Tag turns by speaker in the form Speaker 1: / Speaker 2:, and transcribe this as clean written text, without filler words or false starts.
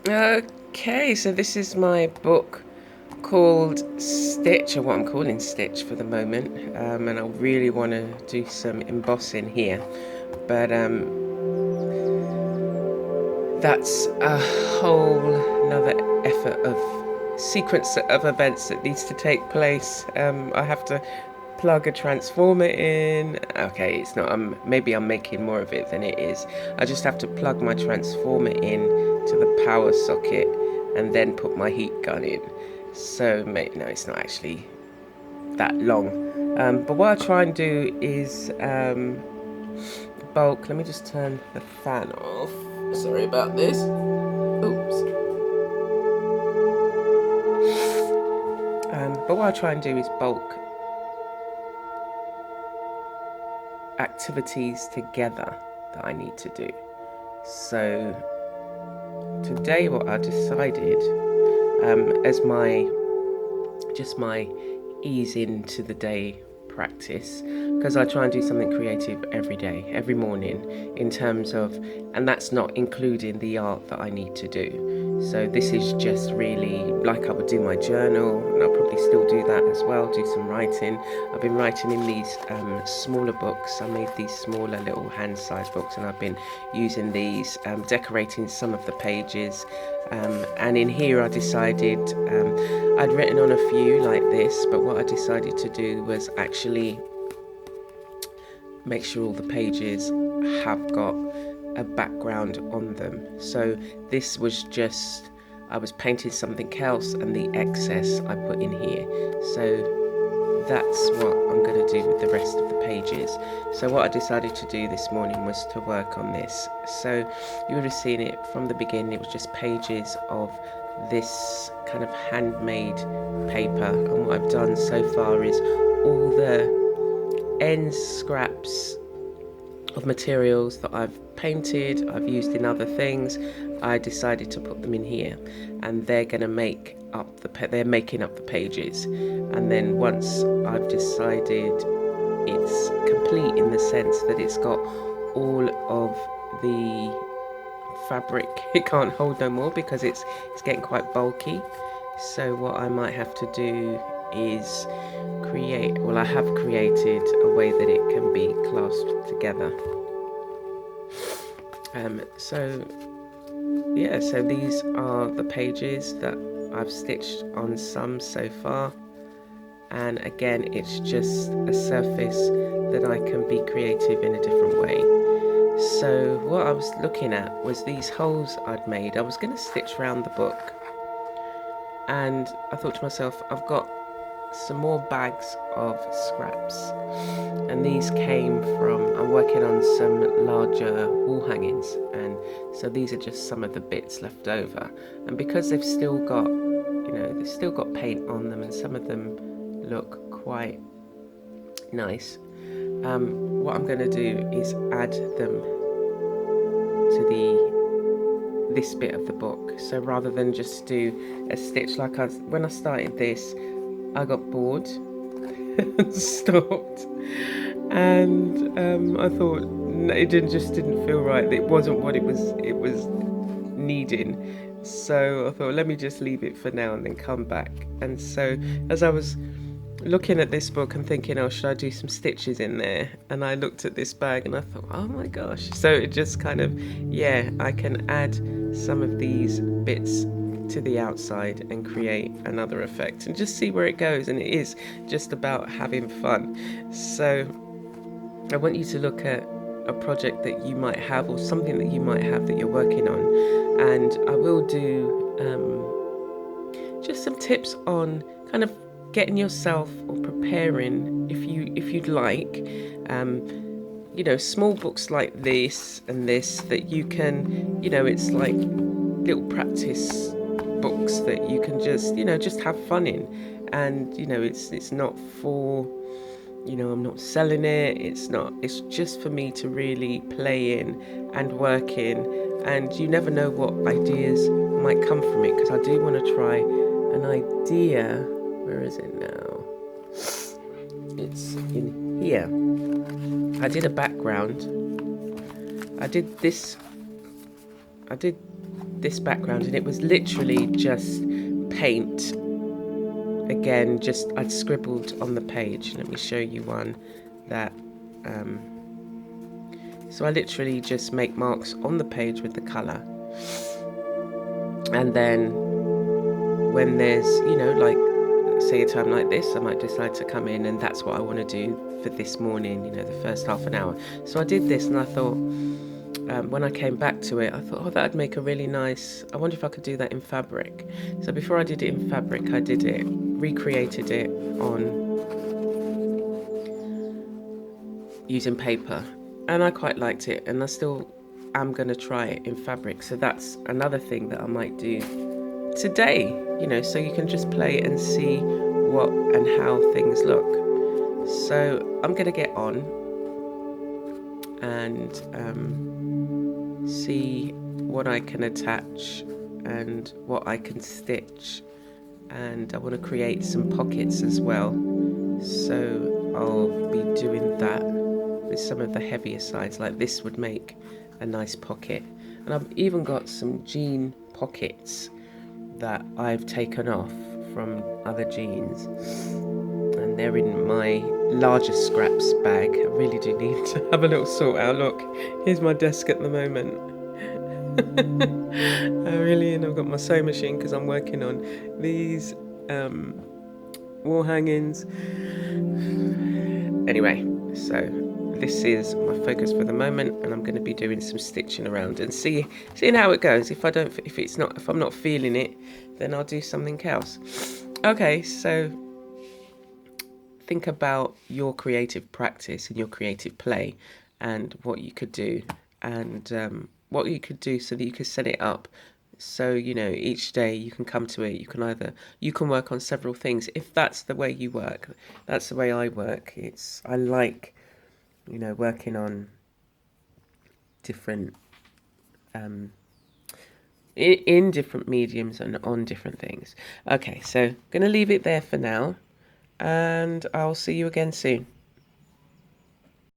Speaker 1: Okay, so this is my book called Stitch, or what I'm calling Stitch for the moment, and I really want to do some embossing here, but that's a whole another effort of sequence of events that needs to take place. I have to plug a transformer in. Okay, it's not. Maybe I'm making more of it than it is. I just have to plug my transformer in to the power socket and then put my heat gun in. So no, it's not actually that long. But what I try and do is bulk. Let me just turn the fan off. Sorry about this. Oops. But what I try and do is bulk activities together that I need to do. So today what I decided, as my ease into the day practice, because I try and do something creative every day, every morning, in terms of, and that's not including the art that I need to do. So this is just really like I would do my journal, and I'll probably still do that as well, do some writing. I've been writing in these smaller books. I made these smaller little hand-sized books, and I've been using these, decorating some of the pages. And in here I decided, I'd written on a few like this, but what I decided to do was actually make sure all the pages have got a background on them. So this was just, I was painting something else and the excess I put in here. So that's what I'm going to do with the rest of the pages. So what I decided to do this morning was to work on this. So you would have seen it from the beginning. It was just pages of this kind of handmade paper, and what I've done so far is all the end scraps of materials that I've painted, I've used in other things, I decided to put them in here, and they're going to make up they're making up the pages. And then once I've decided it's complete in the sense that it's got all of the fabric, it can't hold no more because it's getting quite bulky. So what I might have to do is I have created a way that it can be clasped together. So these are the pages that I've stitched on some so far, and again it's just a surface that I can be creative in a different way. So what I was looking at was these holes I'd made. I was going to stitch around the book, and I thought to myself, I've got some more bags of scraps, and these came from, I'm working on some larger wall hangings, and so these are just some of the bits left over. And because they've still got, they've still got paint on them, and some of them look quite nice, what I'm going to do is add them to this bit of the book. So rather than just do a stitch like when I started this, I got bored and stopped, and I thought it just didn't feel right. It wasn't what it was needing. So I thought, let me just leave it for now and then come back. And so as I was looking at this book and thinking, oh, should I do some stitches in there? And I looked at this bag and I thought, oh my gosh. So it just kind of, I can add some of these bits to the outside and create another effect and just see where it goes. And it is just about having fun. So I want you to look at a project that you might have, or something that you might have that you're working on, and I will do just some tips on kind of getting yourself or preparing, if you'd like, small books like this and this that you can, it's like little practice books that you can just have fun in. And it's not for, I'm not selling it, it's just for me to really play in and work in, and you never know what ideas might come from it, because I do want to try an idea. Where is it now? It's in here. I did a background. I did this background, and it was literally just paint. Again, just I'd scribbled on the page. Let me show you one that so I literally just make marks on the page with the colour, and then when there's, like say a time like this, I might decide to come in, and that's what I want to do for this morning, the first half an hour. So I did this, and I thought, when I came back to it, I thought, oh, that'd make a really nice, I wonder if I could do that in fabric. So before I did it in fabric, I recreated it on using paper, and I quite liked it, and I still am going to try it in fabric. So that's another thing that I might do today, so you can just play and see what and how things look. So I'm going to get on and see what I can attach and what I can stitch, and I want to create some pockets as well, so I'll be doing that with some of the heavier sides. Like this would make a nice pocket, and I've even got some jean pockets that I've taken off from other jeans, and they're in my larger scraps bag. I really do need to have a little sort out. Look, here's my desk at the moment. And I've got my sewing machine because I'm working on these wall hangings. Anyway, so this is my focus for the moment, and I'm going to be doing some stitching around and seeing how it goes. If I'm not feeling it, then I'll do something else. Okay, so think about your creative practice and your creative play, and what you could do, and what you could do so that you could set it up. So, each day you can come to it. You can work on several things. If that's the way you work, that's the way I work. I like, working on different, in different mediums and on different things. Okay, so I'm going to leave it there for now, and I'll see you again soon.